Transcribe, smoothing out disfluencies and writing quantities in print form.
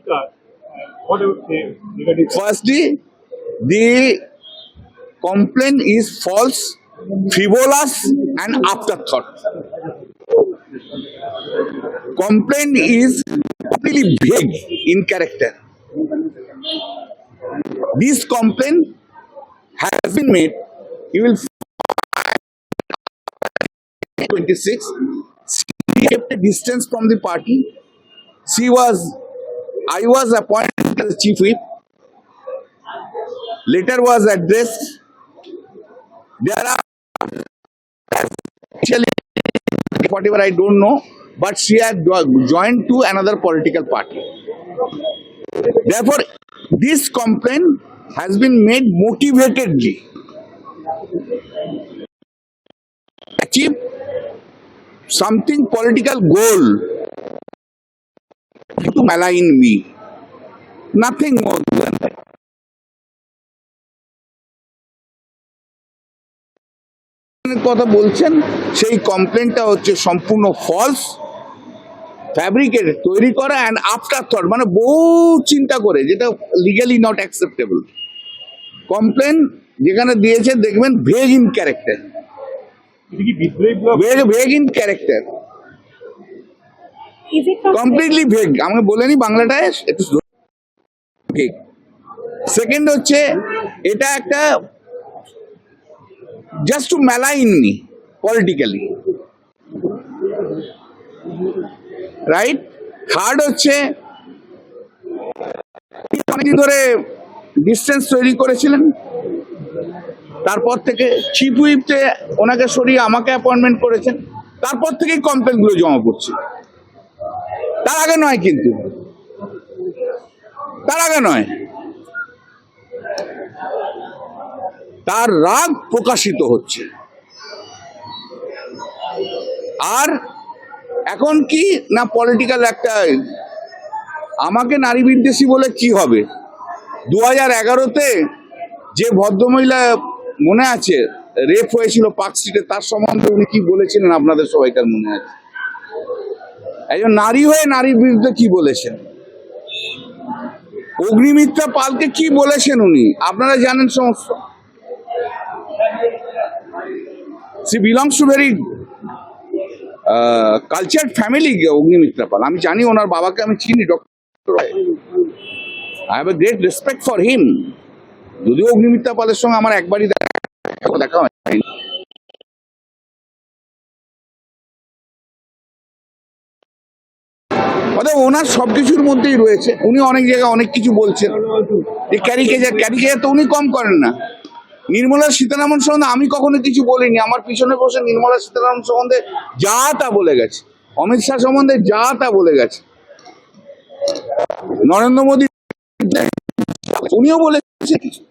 What I would say regarding that? Firstly, the complaint is false, frivolous, and afterthought. Complaint is completely vague in character. This complaint has been made. You will 26. She kept a distance from the party. I was appointed as chief whip. Letter was addressed. There are actually whatever I don't know, but she had joined to another political party. Therefore, this complaint has been made motivatedly. Achieve something political goal to malign me. Nothing more than that. কথা বলছেন সেই কমপ্লেনটা হচ্ছে সম্পূর্ণ false, fabricated, তৈরি করা and after thought, মানে বহু চিন্তা করে, যেটা লিগালি নট অ্যাকসেপ্টেবল। কমপ্লেন যেখানে দিয়েছে দেখবেন vague in character, vague in character, completely vague. আমাকে বলেনি বাংলাটায় একটু। সেকেন্ড হচ্ছে এটা একটা just to malign me politically, right? Third হচ্ছে অনেকদিন ধরে ডিস্টেন্স তৈরি করেছিলেন, তারপর থেকে চিফ হুইপে ওনাকে সরিয়ে আমাকে অ্যাপয়েন্টমেন্ট করেছেন, তারপর থেকেই কমপ্লেনগুলো জমা পড়ছে। তার আগে নয়, কিন্তু তার আগে নয়। তার রাগ প্রকাশিত হচ্ছে। আর এখন কি না পলিটিক্যাল একটা, আমাকে নারী বিদ্বেষী বলে কি হবে? 2011-তে যে ভদ্রমহিলা মনে আছে রেপ হয়েছিল পার্ক স্ট্রিটে, তার সম্বন্ধে উনি কি বলেছিলেন আপনাদের সবাইকার মনে আছে? একজন নারী হয়ে নারীর বিরুদ্ধে কি বলেছেন? অগ্নিমিত্রা পালকে কি বলেছেন উনি আপনারা জানেন সমস্ত। She belongs to very cultured family, Agnimitra পাল। আমি জানি, ওনার বাবাকে আমি চিনি, doctor. I have a great respect for him. যদিও অগ্নিমিত্রা পালের সঙ্গে আমার একবারই দেখা হয়নি। ওনার সবকিছুর মধ্যেই রয়েছে। উনি অনেক জায়গায় অনেক কিছু বলছেন। এই ক্যারিকেচার তো উনি কম করেন না। নির্মলা সীতারামন সম্বন্ধে আমি কখনো কিছু বলিনি। আমার পিছনে বসে নির্মলা সীতারামন সম্বন্ধে যা তা বলে গেছে, অমিত শাহ সম্বন্ধে যা তা বলে গেছে, নরেন্দ্র মোদী উনিও বলেছে কিছু।